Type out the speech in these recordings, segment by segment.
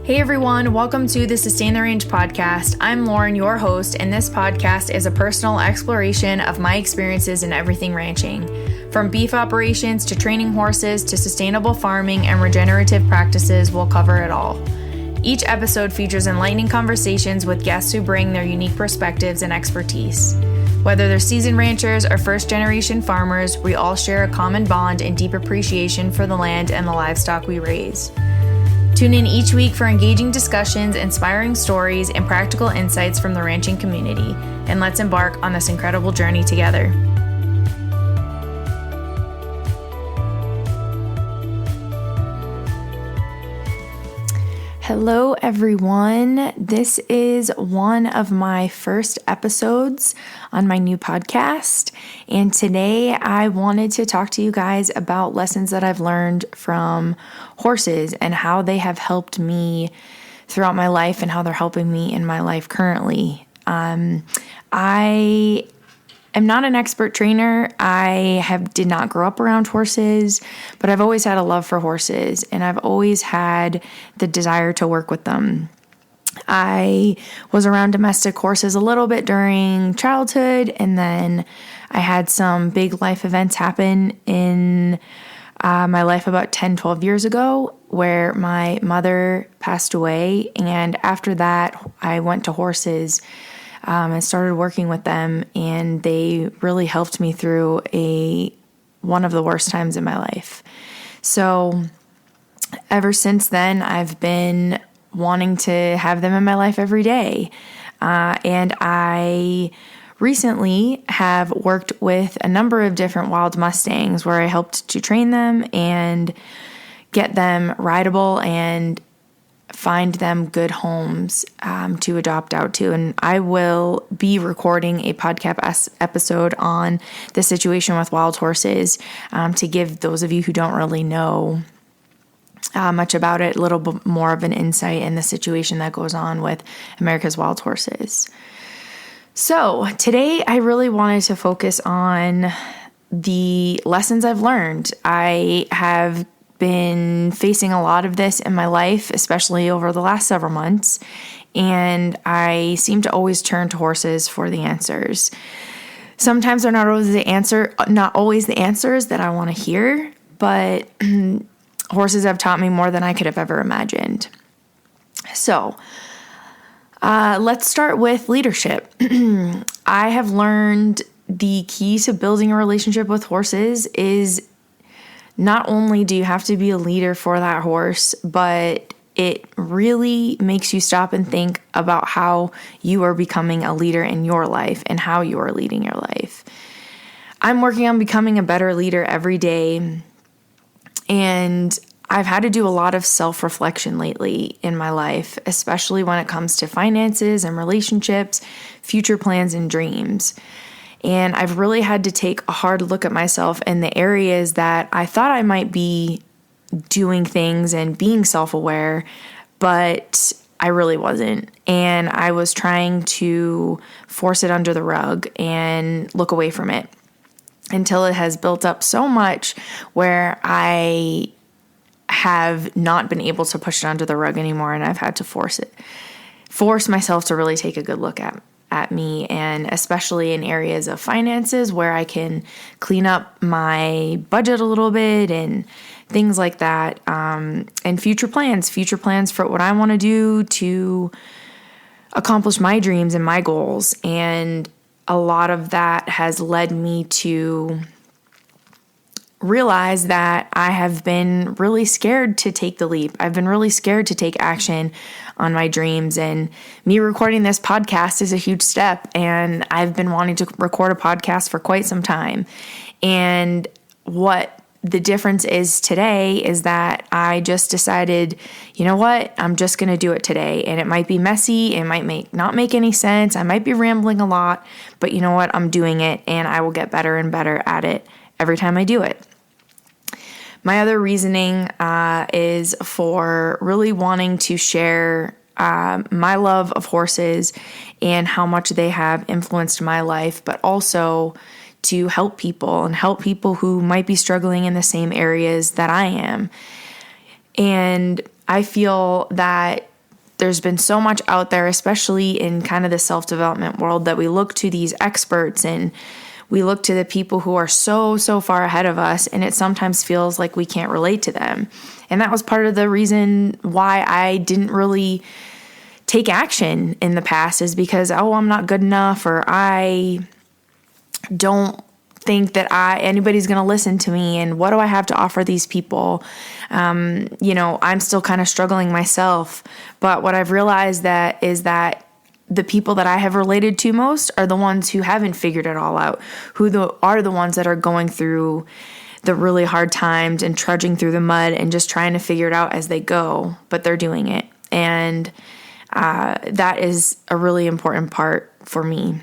Hey everyone, welcome to the Sustain the Range podcast. I'm Lauren, your host, and this podcast is a personal exploration of my experiences in everything ranching. From beef operations to training horses to sustainable farming and regenerative practices, we'll cover it all. Each episode features enlightening conversations with guests who bring their unique perspectives and expertise. Whether they're seasoned ranchers or first-generation farmers, we all share a common bond and deep appreciation for the land and the livestock we raise. Tune in each week for engaging discussions, inspiring stories, and practical insights from the ranching community, and let's embark on this incredible journey together. Hello, everyone. This is one of my first episodes on my new podcast, and today I wanted to talk to you guys about lessons that I've learned from horses and how they have helped me throughout my life and how they're helping me in my life currently. I am not an expert trainer. I did not grow up around horses, but I've always had a love for horses, and I've always had the desire to work with them. I was around domestic horses a little bit during childhood, and then I had some big life events happen in my life about 10, 12 years ago where my mother passed away, and after that I went to horses and started working with them, and they really helped me through one of the worst times in my life. So ever since then, I've been wanting to have them in my life every day. And I recently have worked with a number of different wild Mustangs where I helped to train them and get them rideable and find them good homes to adopt out to. And I will be recording a podcast episode on the situation with wild horses to give those of you who don't really know much about it a little bit more of an insight in the situation that goes on with America's wild horses. So today I really wanted to focus on the lessons I've learned. I have been facing a lot of this in my life, especially over the last several months, and I seem to always turn to horses for the answers. Sometimes they're not always the answers that I want to hear, but horses have taught me more than I could have ever imagined. So, let's start with leadership. I have learned the key to building a relationship with horses is not only do you have to be a leader for that horse, but it really makes you stop and think about how you are becoming a leader in your life and how you are leading your life. I'm working on becoming a better leader every day, and I've had to do a lot of self-reflection lately in my life, especially when it comes to finances and relationships, future plans and dreams. And I've really had to take a hard look at myself in the areas that I thought I might be doing things and being self-aware, but I really wasn't. And I was trying to force it under the rug and look away from it until it has built up so much where I have not been able to push it under the rug anymore, and I've had to force myself to really take a good look at me, and especially in areas of finances where I can clean up my budget a little bit and things like that, and future plans for what I want to do to accomplish my dreams and my goals. And a lot of that has led me to realize that I have been really scared to take the leap. I've been really scared to take action on my dreams, and me recording this podcast is a huge step, and I've been wanting to record a podcast for quite some time. And what the difference is today is that I just decided, you know what, I'm just going to do it today. And it might be messy, it might not make any sense, I might be rambling a lot, but you know what, I'm doing it, and I will get better and better at it every time I do it. My other reasoning is for really wanting to share my love of horses and how much they have influenced my life, but also to help people who might be struggling in the same areas that I am. And I feel that there's been so much out there, especially in kind of the self-development world, that we look to these experts and we look to the people who are so far ahead of us, and it sometimes feels like we can't relate to them. And that was part of the reason why I didn't really take action in the past, is because, I'm not good enough, or I don't think that anybody's going to listen to me, and what do I have to offer these people? I'm still kind of struggling myself. But what I've realized is that the people that I have related to most are the ones who haven't figured it all out, are the ones that are going through the really hard times and trudging through the mud and just trying to figure it out as they go, but they're doing it. And that is a really important part for me.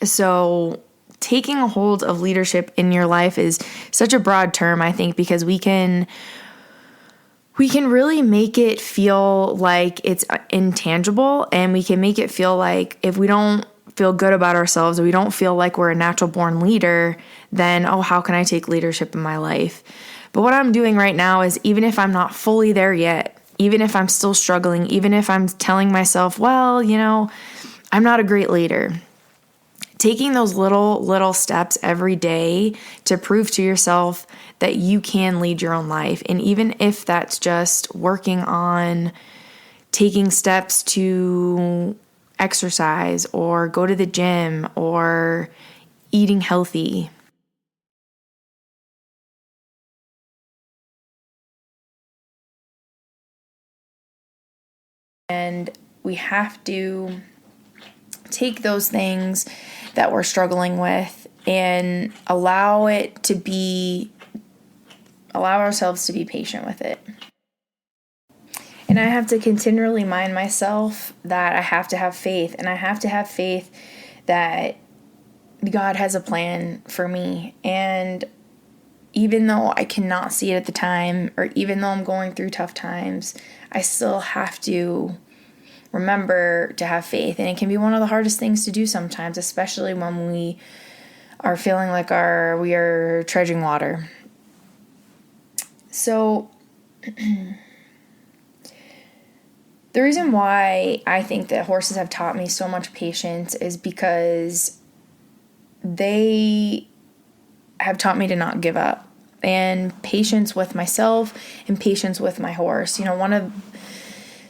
So taking a hold of leadership in your life is such a broad term, I think, because we can really make it feel like it's intangible, and we can make it feel like if we don't feel good about ourselves, or we don't feel like we're a natural born leader, then, how can I take leadership in my life? But what I'm doing right now is, even if I'm not fully there yet, even if I'm still struggling, even if I'm telling myself, I'm not a great leader, taking those little steps every day to prove to yourself that you can lead your own life. And even if that's just working on taking steps to exercise, or go to the gym, or eating healthy. And we have to take those things that we're struggling with and allow ourselves to be patient with it. And I have to continually remind myself that I have to have faith, and I have to have faith that God has a plan for me. And even though I cannot see it at the time, or even though I'm going through tough times, I still have to remember to have faith. And it can be one of the hardest things to do sometimes, especially when we are feeling like we are treading water. So the reason why I think that horses have taught me so much patience is because they have taught me to not give up, and patience with myself and patience with my horse. One of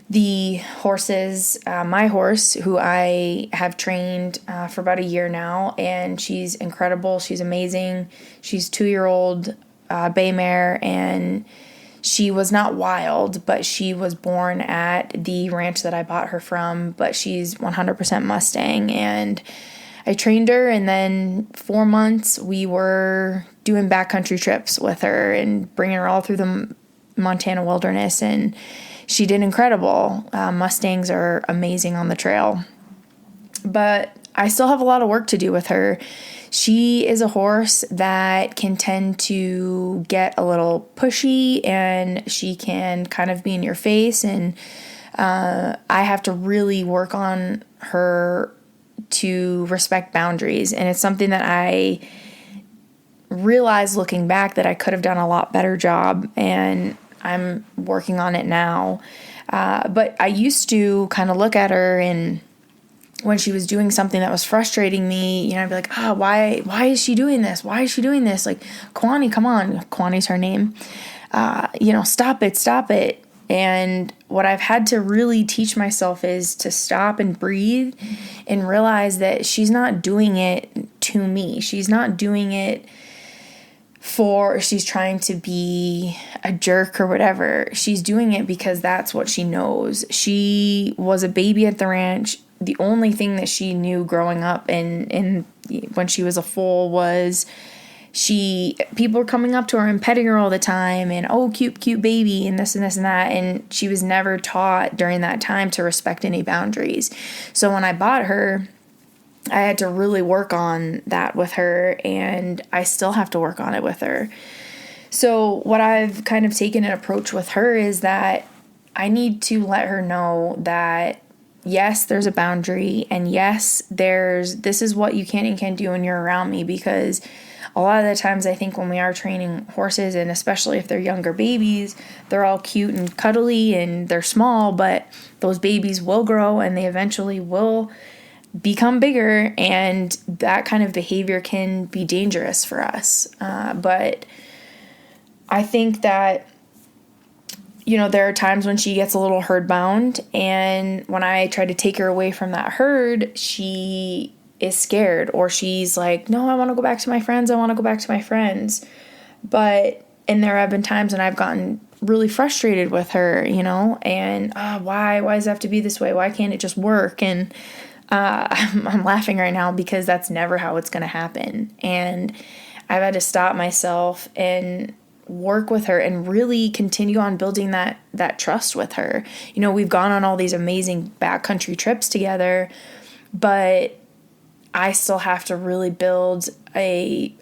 the horses, my horse, who I have trained for about a year now, and she's incredible. She's amazing. She's 2-year-old bay mare, and she was not wild, but she was born at the ranch that I bought her from, but she's 100% Mustang. And I trained her, and then 4 months we were doing backcountry trips with her and bringing her all through the Montana wilderness, and she did incredible. Mustangs are amazing on the trail. But I still have a lot of work to do with her. She is a horse that can tend to get a little pushy, and she can kind of be in your face, and I have to really work on her to respect boundaries. And it's something that I realized looking back that I could have done a lot better job, and I'm working on it now. But I used to kind of look at her, and when she was doing something that was frustrating me, I'd be like, why is she doing this? Why is she doing this? Like, Kwani, come on. Kwani's her name. Stop it. And what I've had to really teach myself is to stop and breathe and realize that she's not doing it to me. She's not doing it she's trying to be a jerk or whatever. She's doing it because that's what she knows. She was a baby at the ranch. The only thing that she knew growing up and when she was a foal was people were coming up to her and petting her all the time, and cute baby, and this and this and that, and she was never taught during that time to respect any boundaries. So when I bought her, I had to really work on that with her, and I still have to work on it with her. So what I've kind of taken an approach with her is that I need to let her know that yes, there's a boundary, and yes, this is what you can and can't do when you're around me, because a lot of the times I think when we are training horses, and especially if they're younger babies, they're all cute and cuddly and they're small, but those babies will grow and they eventually will become bigger, and that kind of behavior can be dangerous for us. But I think that, there are times when she gets a little herd bound, and when I try to take her away from that herd, she is scared, or she's like, no, I want to go back to my friends. I want to go back to my friends. And there have been times when I've gotten really frustrated with her, and why does it have to be this way? Why can't it just work? And I'm laughing right now because that's never how it's going to happen. And I've had to stop myself and work with her and really continue on building that trust with her. We've gone on all these amazing backcountry trips together, but I still have to really build a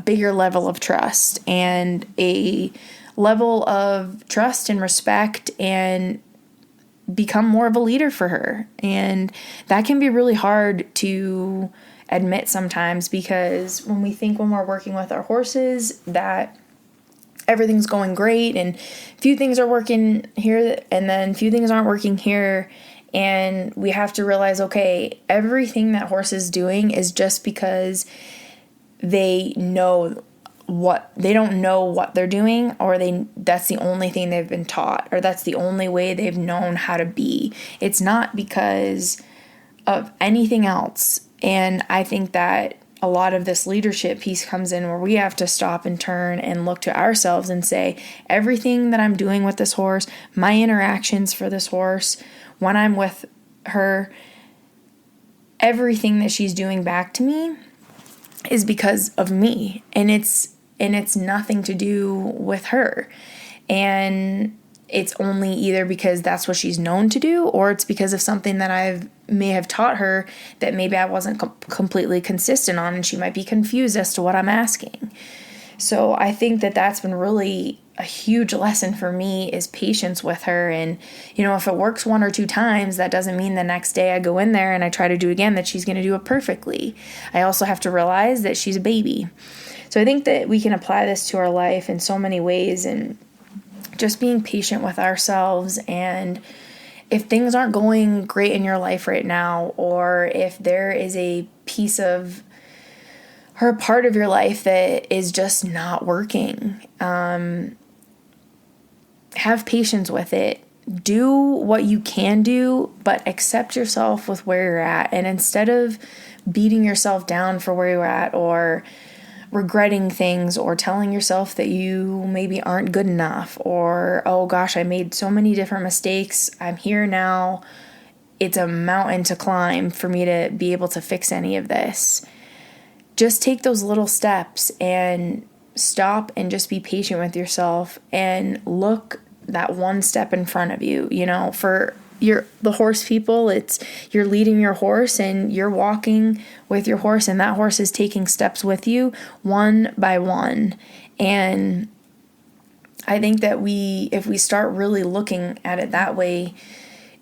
bigger level of trust, and a level of trust and respect, and become more of a leader for her. And that can be really hard to admit sometimes, because when we're working with our horses that everything's going great and few things are working here and then few things aren't working here, and we have to realize, okay, everything that horse is doing is just because they don't know what they're doing, or that's the only thing they've been taught, or that's the only way they've known how to be. It's not because of anything else. And I think that a lot of this leadership piece comes in where we have to stop and turn and look to ourselves and say, everything that I'm doing with this horse, my interactions for this horse, when I'm with her, everything that she's doing back to me is because of me, and it's nothing to do with her. And it's only either because that's what she's known to do, or it's because of something that I may have taught her that maybe I wasn't completely consistent on, and she might be confused as to what I'm asking. So I think that that's been really a huge lesson for me, is patience with her. And, if it works 1 or 2 times, that doesn't mean the next day I go in there and I try to do it again that she's going to do it perfectly. I also have to realize that she's a baby. So I think that we can apply this to our life in so many ways, and just being patient with ourselves. And if things aren't going great in your life right now, or if there is a piece of or a part of your life that is just not working, have patience with it. Do what you can do, but accept yourself with where you're at. And instead of beating yourself down for where you're at, or regretting things, or telling yourself that you maybe aren't good enough, or, oh gosh, I made so many different mistakes, I'm here now, it's a mountain to climb for me to be able to fix any of this. Just take those little steps and stop and just be patient with yourself, and look that one step in front of you. For the horse people, it's you're leading your horse and you're walking with your horse, and that horse is taking steps with you one by one. And I think that if we start really looking at it that way,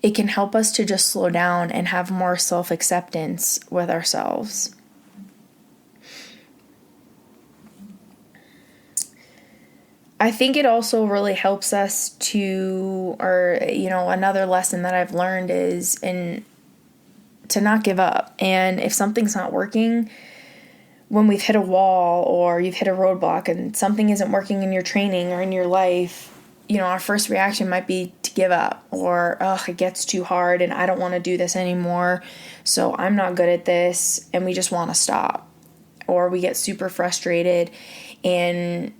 it can help us to just slow down and have more self-acceptance with ourselves. I think it also really helps us to, another lesson that I've learned is to not give up. And if something's not working, when we've hit a wall or you've hit a roadblock and something isn't working in your training or in your life, our first reaction might be to give up, or, it gets too hard and I don't want to do this anymore, so I'm not good at this, and we just want to stop. Or we get super frustrated, and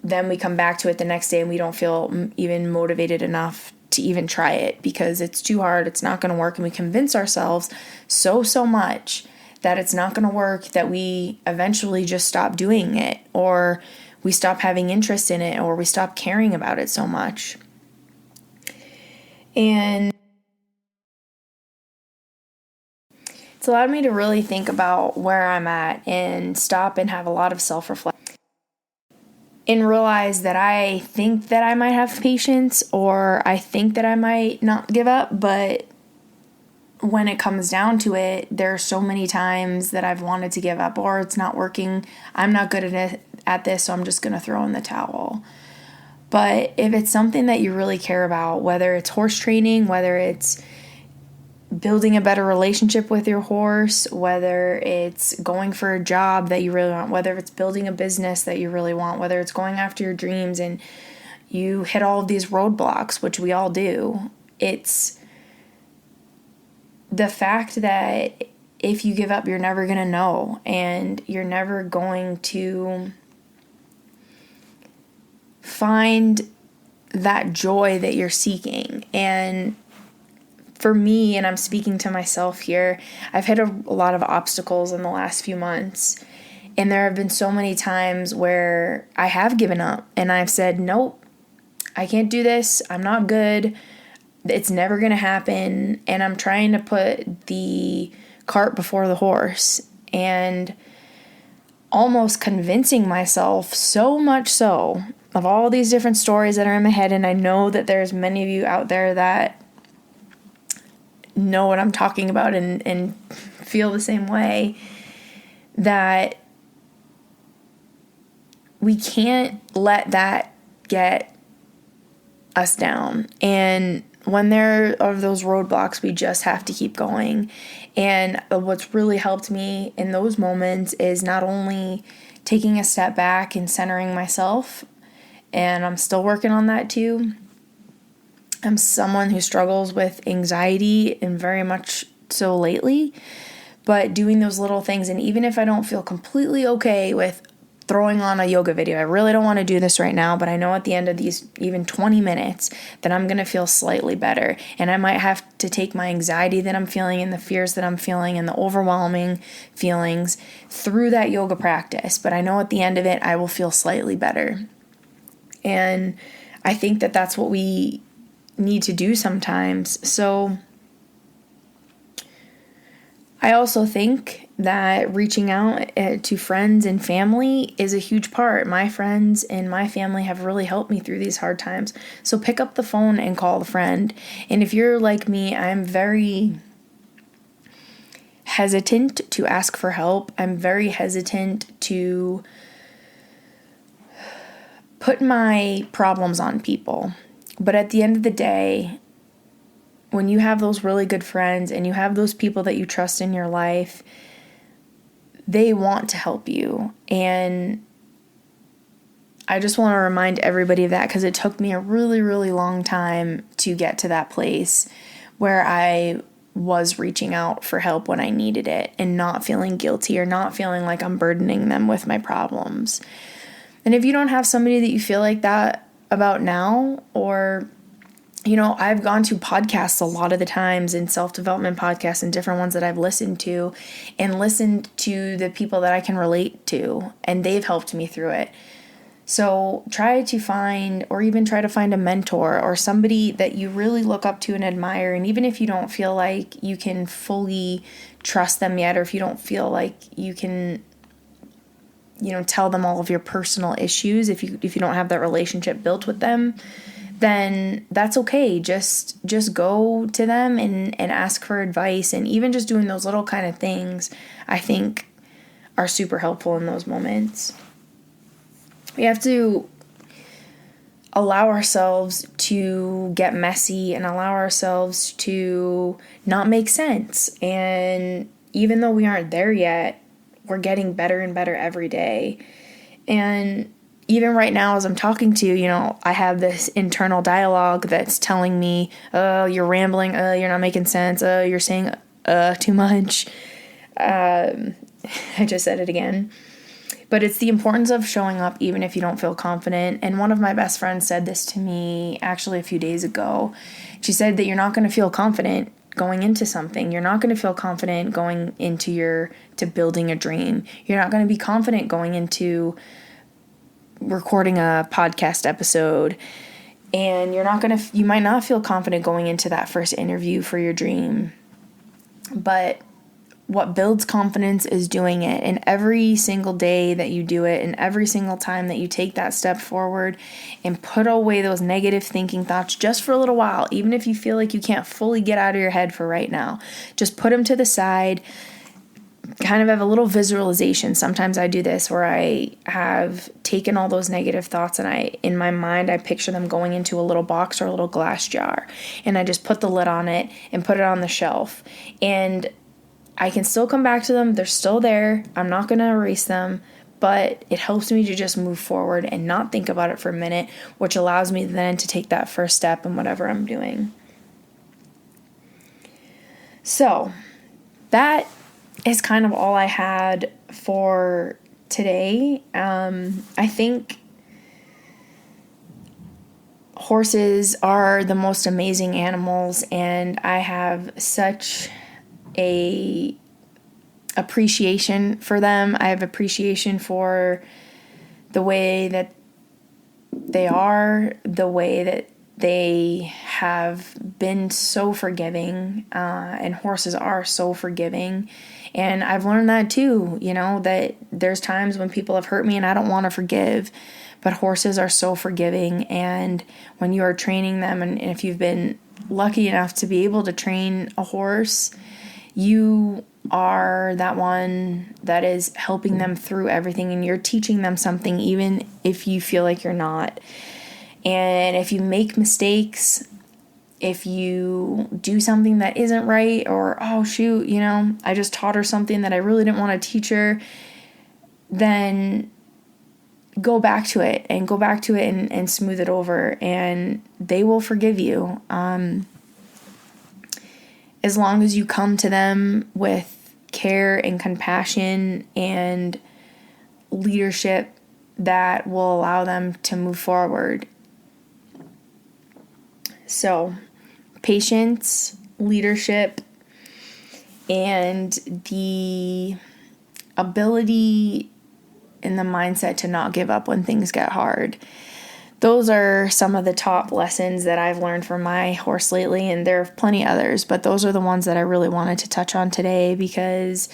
then we come back to it the next day and we don't feel even motivated enough to even try it because it's too hard, it's not going to work, and we convince ourselves so much that it's not going to work that we eventually just stop doing it, or we stop having interest in it, or we stop caring about it so much. And it's allowed me to really think about where I'm at and stop and have a lot of self-reflection and realize that I think that I might have patience, or I think that I might not give up, but when it comes down to it, there are so many times that I've wanted to give up, or it's not working. I'm not good at this, so I'm just going to throw in the towel. But if it's something that you really care about, whether it's horse training, whether it's building a better relationship with your horse, whether it's going for a job that you really want, whether it's building a business that you really want, whether it's going after your dreams and you hit all of these roadblocks, which we all do, it's the fact that if you give up, you're never going to know, and you're never going to find that joy that you're seeking. And for me, and I'm speaking to myself here, I've hit a lot of obstacles in the last few months, and there have been so many times where I have given up and I've said, nope, I can't do this. I'm not good. It's never going to happen. And I'm trying to put the cart before the horse and almost convincing myself, so much so, of all these different stories that are in my head. And I know that there's many of you out there that know what I'm talking about and feel the same way, that we can't let that get us down. And when there are those roadblocks, we just have to keep going. And what's really helped me in those moments is not only taking a step back and centering myself, and I'm still working on that too. I'm someone who struggles with anxiety, and very much so lately, but doing those little things, and even if I don't feel completely okay with throwing on a yoga video, I really don't want to do this right now, but I know at the end of these even 20 minutes that I'm going to feel slightly better, and I might have to take my anxiety that I'm feeling and the fears that I'm feeling and the overwhelming feelings through that yoga practice, but I know at the end of it I will feel slightly better. And I think that that's what we need to do sometimes. So I also think that reaching out to friends and family is a huge part. My friends and my family have really helped me through these hard times. So pick up the phone and call a friend. And if you're like me, I'm very hesitant to ask for help. I'm very hesitant to put my problems on people. But at the end of the day, when you have those really good friends and you have those people that you trust in your life, they want to help you. And I just want to remind everybody of that, because it took me a really, really long time to get to that place where I was reaching out for help when I needed it and not feeling guilty or not feeling like I'm burdening them with my problems. And if you don't have somebody that you feel like that about now, or, you know, I've gone to podcasts a lot of the times, and self-development podcasts and different ones that I've listened to, and listened to the people that I can relate to, and they've helped me through it. So try to find, or even try to find a mentor or somebody that you really look up to and admire. And even if you don't feel like you can fully trust them yet, or if you don't feel like you can, you know, tell them all of your personal issues, if you don't have that relationship built with them, then that's okay. Just go to them and ask for advice. And even just doing those little kind of things, I think, are super helpful in those moments. We have to allow ourselves to get messy and allow ourselves to not make sense. And even though we aren't there yet, we're getting better and better every day. And even right now, as I'm talking to you, you know, I have this internal dialogue that's telling me, oh, you're rambling, you're not making sense, you're saying too much. I just said it again. But it's the importance of showing up even if you don't feel confident. And one of my best friends said this to me actually a few days ago. She said that you're not going to feel confident going into something. You're not going to feel confident going into to building a dream. You're not going to be confident going into recording a podcast episode. And you might not feel confident going into that first interview for your dream. But what builds confidence is doing it. And every single day that you do it, and every single time that you take that step forward and put away those negative thinking thoughts just for a little while, even if you feel like you can't fully get out of your head for right now, just put them to the side. Kind of have a little visualization. Sometimes I do this where I have taken all those negative thoughts and in my mind, I picture them going into a little box or a little glass jar. And I just put the lid on it and put it on the shelf. And I can still come back to them. They're still there. I'm not going to erase them, but it helps me to just move forward and not think about it for a minute, which allows me then to take that first step in whatever I'm doing. So that is kind of all I had for today. I think horses are the most amazing animals, and I have such a appreciation for them. I have appreciation for the way that they are, the way that they have been so forgiving, and horses are so forgiving. And I've learned that too, that there's times when people have hurt me and I don't want to forgive, but horses are so forgiving. And when you are training them, and if you've been lucky enough to be able to train a horse, you are that one that is helping them through everything, and you're teaching them something even if you feel like you're not. And if you make mistakes, if you do something that isn't right, or, oh shoot, I just taught her something that I really didn't want to teach her, then go back to it and smooth it over, and they will forgive you. As long as you come to them with care and compassion and leadership that will allow them to move forward. So, patience, leadership, and the ability and the mindset to not give up when things get hard. Those are some of the top lessons that I've learned from my horse lately, and there are plenty others, but those are the ones that I really wanted to touch on today because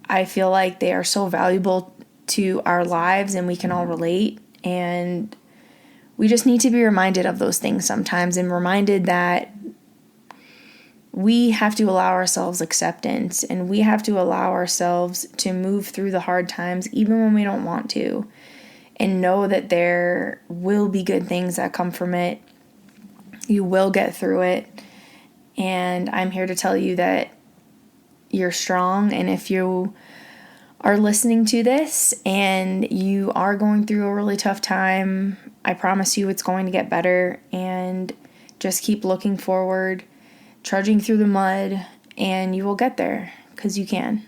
I feel like they are so valuable to our lives and we can all relate, and we just need to be reminded of those things sometimes, and reminded that we have to allow ourselves acceptance, and we have to allow ourselves to move through the hard times even when we don't want to, and know that there will be good things that come from it. You will get through it, and I'm here to tell you that you're strong. And if you are listening to this and you are going through a really tough time, I promise you it's going to get better, and just keep looking forward, trudging through the mud, and you will get there because you can.